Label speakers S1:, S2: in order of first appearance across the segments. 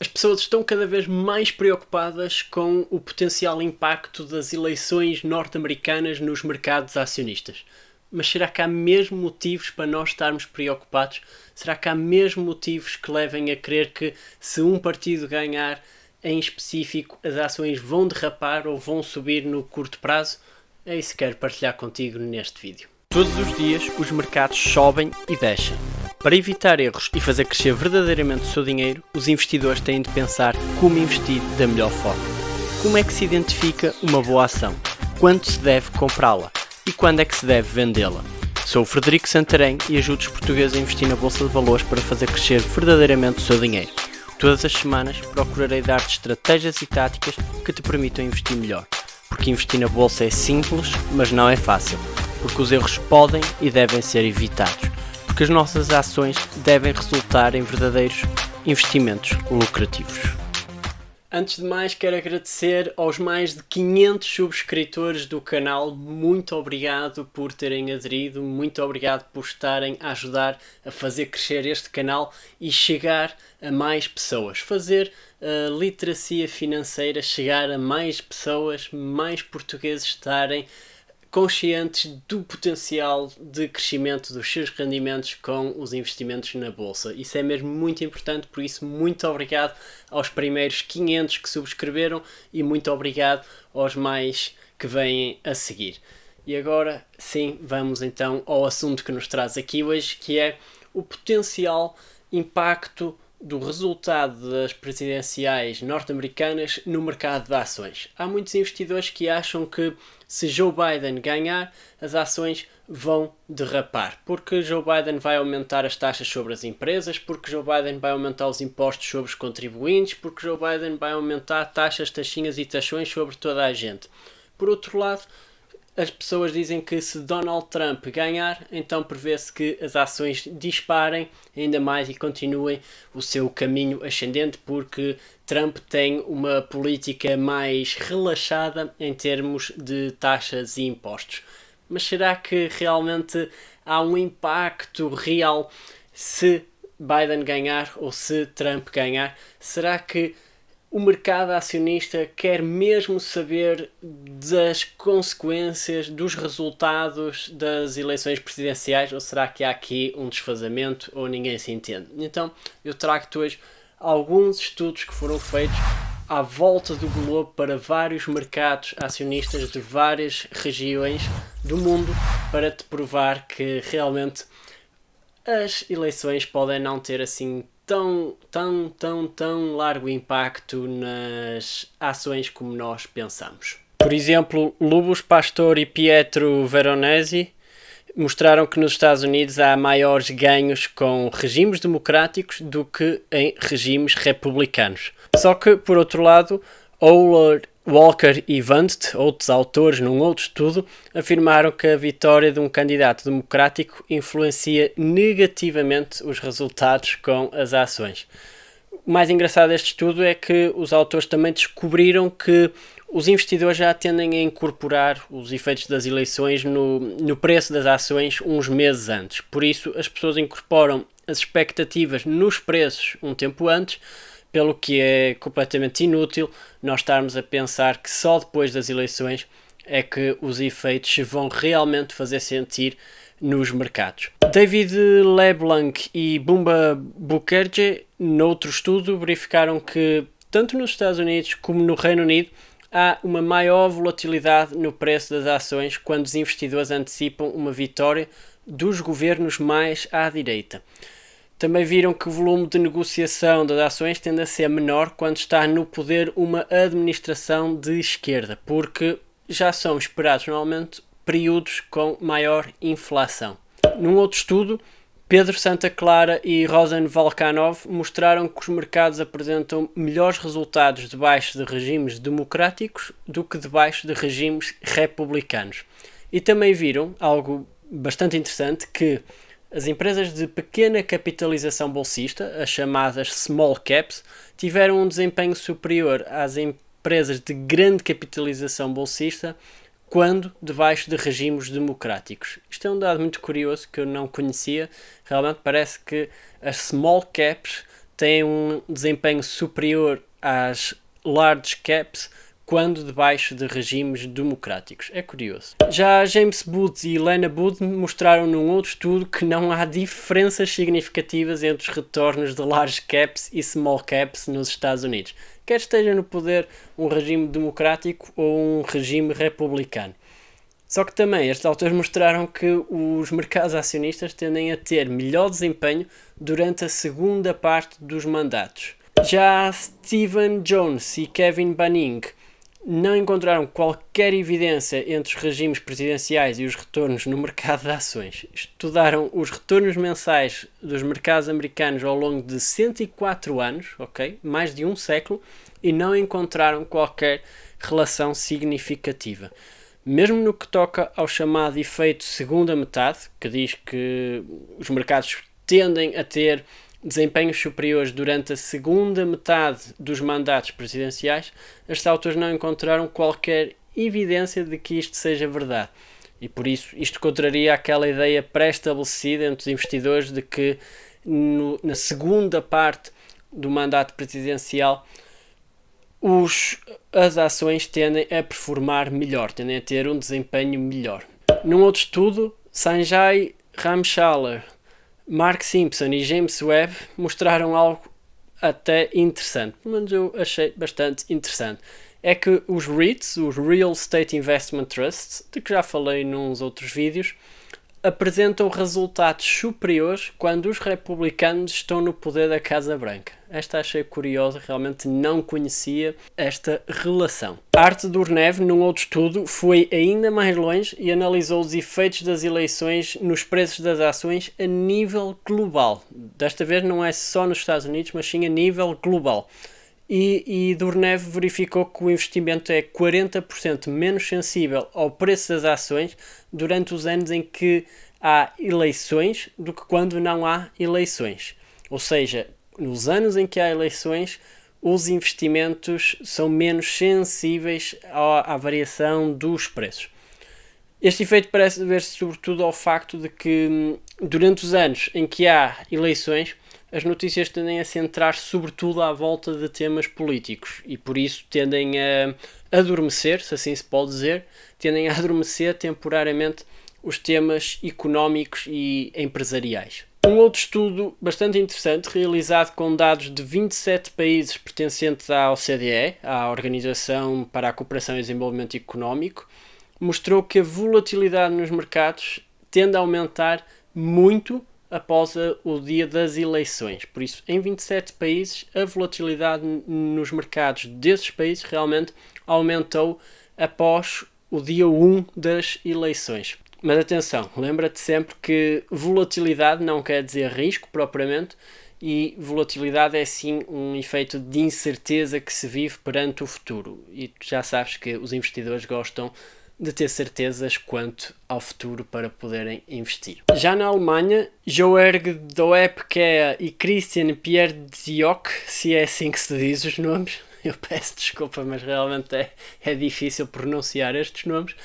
S1: As pessoas estão cada vez mais preocupadas com o potencial impacto das eleições norte-americanas nos mercados acionistas. Mas será que há mesmo motivos para nós estarmos preocupados? Será que há mesmo motivos que levem a crer que se um partido ganhar em específico as ações vão derrapar ou vão subir no curto prazo? É isso que quero partilhar contigo neste vídeo. Todos os dias os mercados sobem e descem. Para evitar erros e fazer crescer verdadeiramente o seu dinheiro, os investidores têm de pensar como investir da melhor forma. Como é que se identifica uma boa ação? Quando se deve comprá-la? E quando é que se deve vendê-la? Sou o Frederico Santarém e ajudo os portugueses a investir na Bolsa de Valores para fazer crescer verdadeiramente o seu dinheiro. Todas as semanas procurarei dar-te estratégias e táticas que te permitam investir melhor. Porque investir na Bolsa é simples, mas não é fácil. Porque os erros podem e devem ser evitados. Porque as nossas ações devem resultar em verdadeiros investimentos lucrativos. Antes de mais, quero agradecer aos mais de 500 subscritores do canal. Muito obrigado por terem aderido, muito obrigado por estarem a ajudar a fazer crescer este canal e chegar a mais pessoas. Fazer a literacia financeira chegar a mais pessoas, mais portugueses estarem conscientes do potencial de crescimento dos seus rendimentos com os investimentos na Bolsa. Isso é mesmo muito importante, por isso muito obrigado aos primeiros 500 que subscreveram e muito obrigado aos mais que vêm a seguir. E agora sim, vamos então ao assunto que nos traz aqui hoje, que é o potencial impacto do resultado das presidenciais norte-americanas no mercado de ações. Há muitos investidores que acham que se Joe Biden ganhar, as ações vão derrapar, porque Joe Biden vai aumentar as taxas sobre as empresas, porque Joe Biden vai aumentar os impostos sobre os contribuintes, porque Joe Biden vai aumentar taxas, taxinhas e taxões sobre toda a gente. Por outro lado, as pessoas dizem que se Donald Trump ganhar, então prevê-se que as ações disparem ainda mais e continuem o seu caminho ascendente, porque Trump tem uma política mais relaxada em termos de taxas e impostos. Mas será que realmente há um impacto real se Biden ganhar ou se Trump ganhar? Será que o mercado acionista quer mesmo saber das consequências, dos resultados das eleições presidenciais, ou será que há aqui um desfazamento ou ninguém se entende? Então eu trago-te hoje alguns estudos que foram feitos à volta do globo para vários mercados acionistas de várias regiões do mundo para te provar que realmente as eleições podem não ter assim tão largo impacto nas ações como nós pensamos. Por exemplo, Lubos Pastor e Pietro Veronesi mostraram que nos Estados Unidos há maiores ganhos com regimes democráticos do que em regimes republicanos. Só que, por outro lado, Walker e Vandt, outros autores num outro estudo, afirmaram que a vitória de um candidato democrático influencia negativamente os resultados com as ações. O mais engraçado deste estudo é que os autores também descobriram que os investidores já tendem a incorporar os efeitos das eleições no preço das ações uns meses antes. Por isso, as pessoas incorporam as expectativas nos preços um tempo antes, pelo que é completamente inútil nós estarmos a pensar que só depois das eleições é que os efeitos vão realmente fazer sentir nos mercados. David LeBlanc e Bumba Bukerje, noutro estudo, verificaram que tanto nos Estados Unidos como no Reino Unido há uma maior volatilidade no preço das ações quando os investidores antecipam uma vitória dos governos mais à direita. Também viram que o volume de negociação das ações tende a ser menor quando está no poder uma administração de esquerda, porque já são esperados normalmente períodos com maior inflação. Num outro estudo, Pedro Santa Clara e Rosen Volkanov mostraram que os mercados apresentam melhores resultados debaixo de regimes democráticos do que debaixo de regimes republicanos. E também viram algo bastante interessante, que as empresas de pequena capitalização bolsista, as chamadas small caps, tiveram um desempenho superior às empresas de grande capitalização bolsista quando debaixo de regimes democráticos. Isto é um dado muito curioso que eu não conhecia. Realmente parece que as small caps têm um desempenho superior às large caps quando debaixo de regimes democráticos. É curioso. Já James Booth e Lena Booth mostraram num outro estudo que não há diferenças significativas entre os retornos de large caps e small caps nos Estados Unidos, quer esteja no poder um regime democrático ou um regime republicano. Só que também estes autores mostraram que os mercados acionistas tendem a ter melhor desempenho durante a segunda parte dos mandatos. Já Stephen Jones e Kevin Banning não encontraram qualquer evidência entre os regimes presidenciais e os retornos no mercado de ações. Estudaram os retornos mensais dos mercados americanos ao longo de 104 anos, mais de um século, e não encontraram qualquer relação significativa. Mesmo no que toca ao chamado efeito segunda metade, que diz que os mercados tendem a ter desempenhos superiores durante a segunda metade dos mandatos presidenciais, estes autores não encontraram qualquer evidência de que isto seja verdade. E por isso isto contraria aquela ideia pré-estabelecida entre os investidores de que na segunda parte do mandato presidencial as ações tendem a performar melhor, tendem a ter um desempenho melhor. Num outro estudo, Sanjay Ramshaller, Mark Simpson e James Webb mostraram algo até interessante, pelo menos eu achei bastante interessante. É que os REITs, os Real Estate Investment Trusts, de que já falei nos outros vídeos, apresentam resultados superiores quando os republicanos estão no poder da Casa Branca. Esta achei curiosa, realmente não conhecia esta relação. Arte Durnev, num outro estudo, foi ainda mais longe e analisou os efeitos das eleições nos preços das ações a nível global. Desta vez não é só nos Estados Unidos, mas sim a nível global. E Durnev verificou que o investimento é 40% menos sensível ao preço das ações durante os anos em que há eleições do que quando não há eleições. Ou seja, nos anos em que há eleições, os investimentos são menos sensíveis à variação dos preços. Este efeito parece dever-se sobretudo ao facto de que durante os anos em que há eleições, as notícias tendem a centrar sobretudo à volta de temas políticos e por isso tendem a adormecer, se assim se pode dizer, tendem a adormecer temporariamente os temas económicos e empresariais. Um outro estudo bastante interessante, realizado com dados de 27 países pertencentes à OCDE, à Organização para a Cooperação e Desenvolvimento Económico, mostrou que a volatilidade nos mercados tende a aumentar muito após o dia das eleições. Por isso, em 27 países, a volatilidade nos mercados desses países realmente aumentou após o dia 1 das eleições. Mas atenção, lembra-te sempre que volatilidade não quer dizer risco propriamente, e volatilidade é sim um efeito de incerteza que se vive perante o futuro. E tu já sabes que os investidores gostam de ter certezas quanto ao futuro para poderem investir. Já na Alemanha, Joerg Doepke e Christian Pierre Ziok, se é assim que se diz os nomes, eu peço desculpa, mas realmente é difícil pronunciar estes nomes,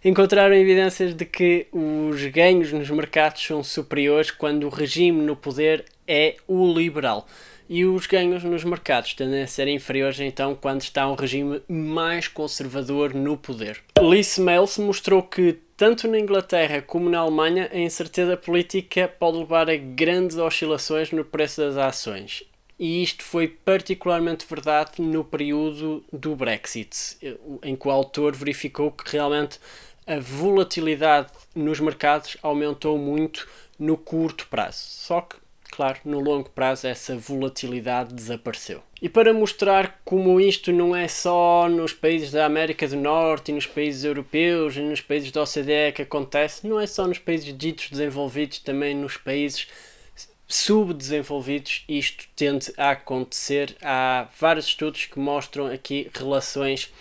S1: encontraram evidências de que os ganhos nos mercados são superiores quando o regime no poder é o liberal. E os ganhos nos mercados tendem a ser inferiores então quando está um regime mais conservador no poder. Liz Males mostrou que tanto na Inglaterra como na Alemanha a incerteza política pode levar a grandes oscilações no preço das ações. E isto foi particularmente verdade no período do Brexit, em que o autor verificou que realmente a volatilidade nos mercados aumentou muito no curto prazo. Só que, claro, no longo prazo essa volatilidade desapareceu. E para mostrar como isto não é só nos países da América do Norte e nos países europeus e nos países da OCDE que acontece, não é só nos países ditos desenvolvidos, também nos países subdesenvolvidos isto tende a acontecer. Há vários estudos que mostram aqui relações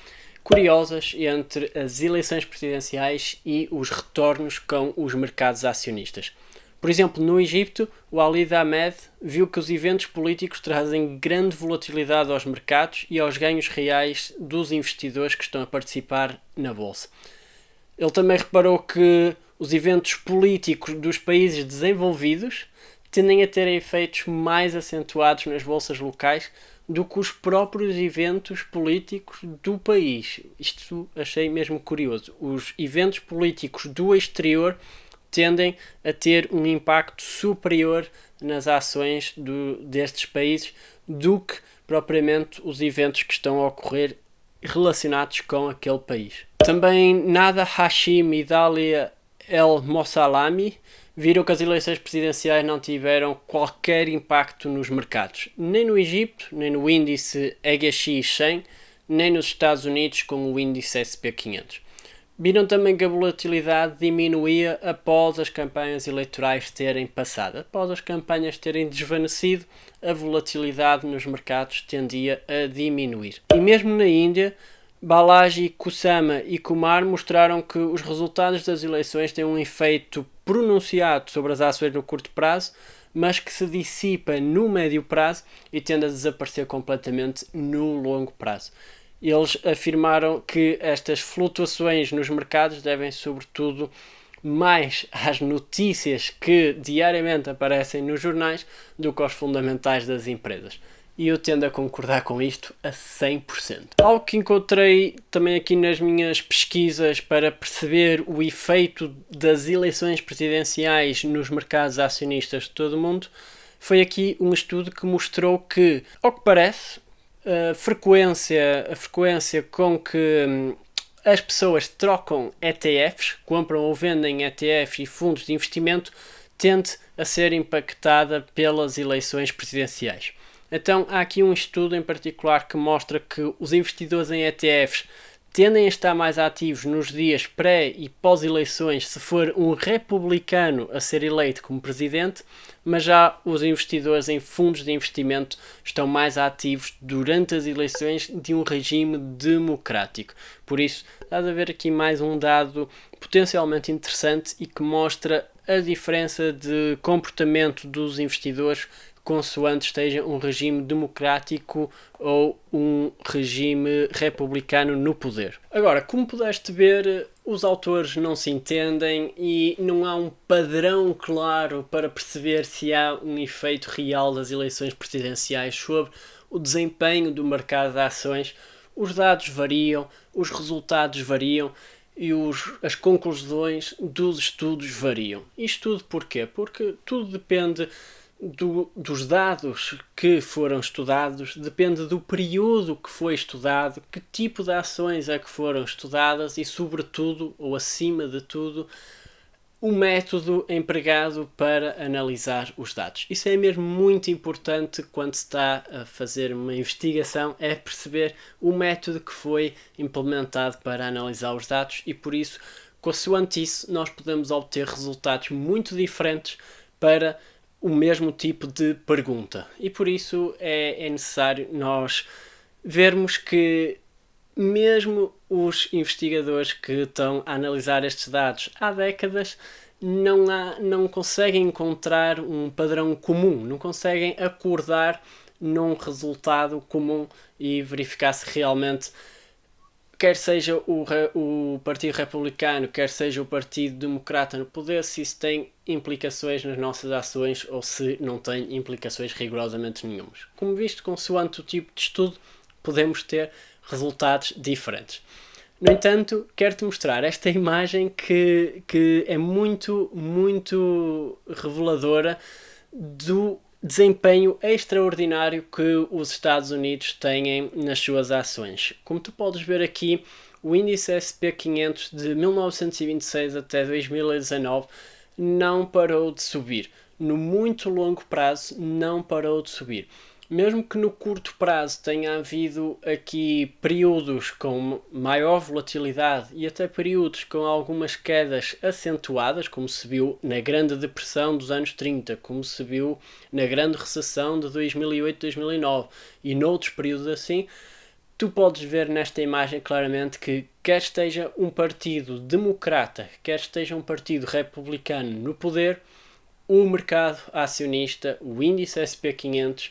S1: curiosas entre as eleições presidenciais e os retornos com os mercados acionistas. Por exemplo, no Egito, o Ali Ahmed viu que os eventos políticos trazem grande volatilidade aos mercados e aos ganhos reais dos investidores que estão a participar na bolsa. Ele também reparou que os eventos políticos dos países desenvolvidos tendem a ter efeitos mais acentuados nas bolsas locais do que os próprios eventos políticos do país. Isto achei mesmo curioso. Os eventos políticos do exterior tendem a ter um impacto superior nas ações destes países do que propriamente os eventos que estão a ocorrer relacionados com aquele país. Também Nada Hashim e Dalia El-Mossalami viram que as eleições presidenciais não tiveram qualquer impacto nos mercados, nem no Egito, nem no índice EGX 100, nem nos Estados Unidos com o índice SP500. Viram também que a volatilidade diminuía após as campanhas eleitorais terem passado. Após as campanhas terem desvanecido, a volatilidade nos mercados tendia a diminuir. E mesmo na Índia, Balaji, Kusama e Kumar mostraram que os resultados das eleições têm um efeito pronunciado sobre as ações no curto prazo, mas que se dissipa no médio prazo e tende a desaparecer completamente no longo prazo. Eles afirmaram que estas flutuações nos mercados devem sobretudo mais às notícias que diariamente aparecem nos jornais do que aos fundamentais das empresas. E eu tendo a concordar com isto a 100%. Algo que encontrei também aqui nas minhas pesquisas para perceber o efeito das eleições presidenciais nos mercados acionistas de todo o mundo foi aqui um estudo que mostrou que, ao que parece, a frequência com que as pessoas trocam ETFs, compram ou vendem ETFs e fundos de investimento, tende a ser impactada pelas eleições presidenciais. Então, há aqui um estudo em particular que mostra que os investidores em ETFs tendem a estar mais ativos nos dias pré e pós-eleições se for um republicano a ser eleito como presidente, mas já os investidores em fundos de investimento estão mais ativos durante as eleições de um regime democrático. Por isso, há de haver aqui mais um dado potencialmente interessante e que mostra a diferença de comportamento dos investidores consoante esteja um regime democrático ou um regime republicano no poder. Agora, como pudeste ver, os autores não se entendem e não há um padrão claro para perceber se há um efeito real das eleições presidenciais sobre o desempenho do mercado de ações. Os dados variam, os resultados variam e as conclusões dos estudos variam. Isto tudo porquê? Porque tudo depende dos dados que foram estudados, depende do período que foi estudado, que tipo de ações é que foram estudadas e, sobretudo, ou acima de tudo, o método empregado para analisar os dados. Isso é mesmo muito importante quando se está a fazer uma investigação, é perceber o método que foi implementado para analisar os dados e, por isso, consoante isso, nós podemos obter resultados muito diferentes para o mesmo tipo de pergunta. E por isso é necessário nós vermos que mesmo os investigadores que estão a analisar estes dados há décadas não conseguem encontrar um padrão comum, não conseguem acordar num resultado comum e verificar se realmente, quer seja o Partido Republicano, quer seja o Partido Democrata no poder, se isso tem implicações nas nossas ações ou se não tem implicações rigorosamente nenhumas. Como visto, consoante o tipo de estudo, podemos ter resultados diferentes. No entanto, quero-te mostrar esta imagem que é muito, muito reveladora do desempenho extraordinário que os Estados Unidos têm nas suas ações. Como tu podes ver aqui, o índice SP500 de 1926 até 2019 não parou de subir. No muito longo prazo, não parou de subir. Mesmo que no curto prazo tenha havido aqui períodos com maior volatilidade e até períodos com algumas quedas acentuadas, como se viu na Grande Depressão dos anos 30, como se viu na Grande Recessão de 2008-2009 e noutros períodos assim, tu podes ver nesta imagem claramente que quer esteja um partido democrata, quer esteja um partido republicano no poder, o mercado acionista, o índice SP500,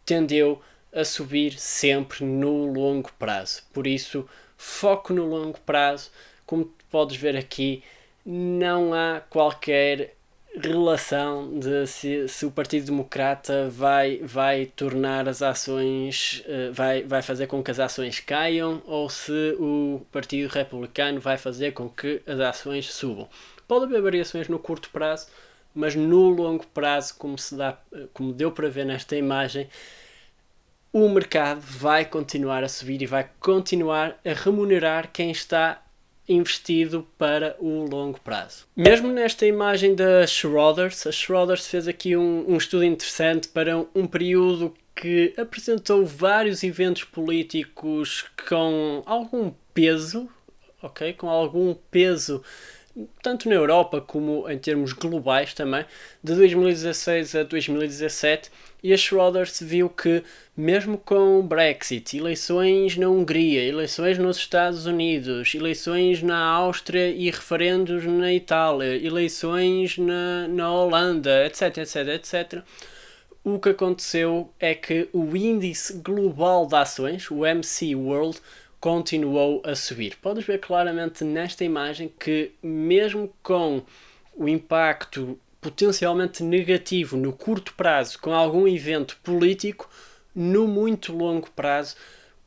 S1: tendeu a subir sempre no longo prazo. Por isso, foco no longo prazo. Como podes ver aqui, não há qualquer relação de se o Partido Democrata vai tornar as ações, vai fazer com que as ações caiam, ou se o Partido Republicano vai fazer com que as ações subam. Pode haver variações no curto prazo, mas no longo prazo, como deu para ver nesta imagem, o mercado vai continuar a subir e vai continuar a remunerar quem está investido para o longo prazo. Mesmo nesta imagem da Schroders, a Schroders fez aqui um estudo interessante para um período que apresentou vários eventos políticos com algum peso, ok? Com algum peso tanto na Europa como em termos globais também, de 2016 a 2017, e a Schroders viu que, mesmo com o Brexit, eleições na Hungria, eleições nos Estados Unidos, eleições na Áustria e referendos na Itália, eleições na Holanda, etc, o que aconteceu é que o índice global de ações, o MC World, continuou a subir. Podes ver claramente nesta imagem que, mesmo com o impacto potencialmente negativo no curto prazo, com algum evento político, no muito longo prazo,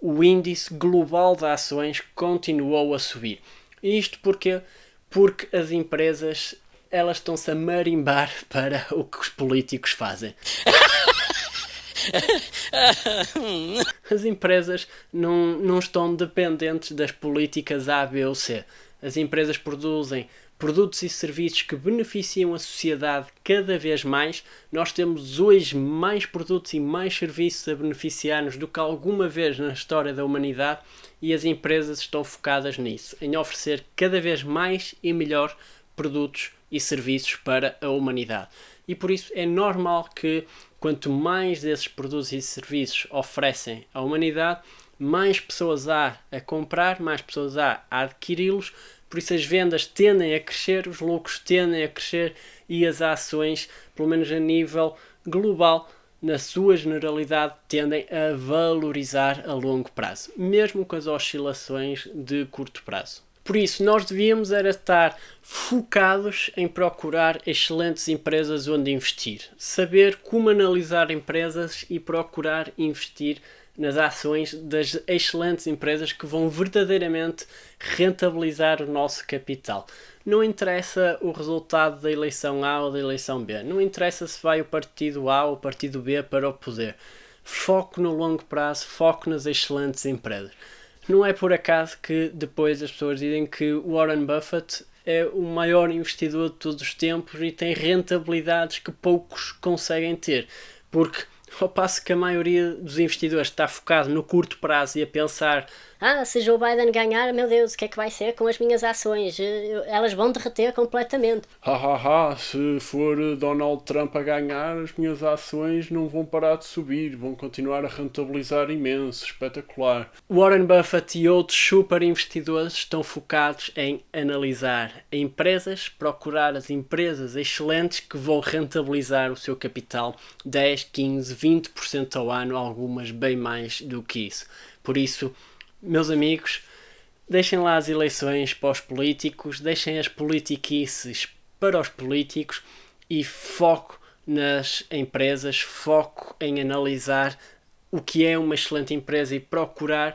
S1: o índice global de ações continuou a subir. E isto porquê? Porque as empresas, elas estão-se a marimbar para o que os políticos fazem. As empresas não estão dependentes das políticas A, B ou C. As empresas produzem produtos e serviços que beneficiam a sociedade cada vez mais. Nós temos hoje mais produtos e mais serviços a beneficiar-nos do que alguma vez na história da humanidade, e as empresas estão focadas nisso, em oferecer cada vez mais e melhor produtos e serviços para a humanidade. E por isso é normal que, quanto mais desses produtos e serviços oferecem à humanidade, mais pessoas há a comprar, mais pessoas há a adquiri-los, por isso as vendas tendem a crescer, os lucros tendem a crescer e as ações, pelo menos a nível global, na sua generalidade, tendem a valorizar a longo prazo, mesmo com as oscilações de curto prazo. Por isso, nós devíamos era estar focados em procurar excelentes empresas onde investir. Saber como analisar empresas e procurar investir nas ações das excelentes empresas que vão verdadeiramente rentabilizar o nosso capital. Não interessa o resultado da eleição A ou da eleição B. Não interessa se vai o partido A ou o partido B para o poder. Foco no longo prazo, foco nas excelentes empresas. Não é por acaso que depois as pessoas dizem que Warren Buffett é o maior investidor de todos os tempos e tem rentabilidades que poucos conseguem ter. Porque, ao passo que a maioria dos investidores está focado no curto prazo e a pensar: se Joe Biden ganhar, meu Deus, o que é que vai ser com as minhas ações? Elas vão derreter completamente. Se for Donald Trump a ganhar, as minhas ações não vão parar de subir, vão continuar a rentabilizar imenso, espetacular. Warren Buffett e outros super investidores estão focados em analisar empresas, procurar as empresas excelentes que vão rentabilizar o seu capital 10, 15, 20% ao ano, algumas bem mais do que isso. Por isso, meus amigos, deixem lá as eleições para os políticos, deixem as politiquices para os políticos e foco nas empresas, foco em analisar o que é uma excelente empresa e procurar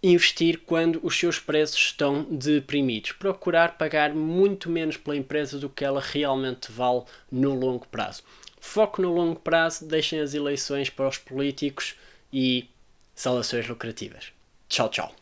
S1: investir quando os seus preços estão deprimidos. Procurar pagar muito menos pela empresa do que ela realmente vale no longo prazo. Foco no longo prazo, deixem as eleições para os políticos e saudações lucrativas. Tchau, tchau.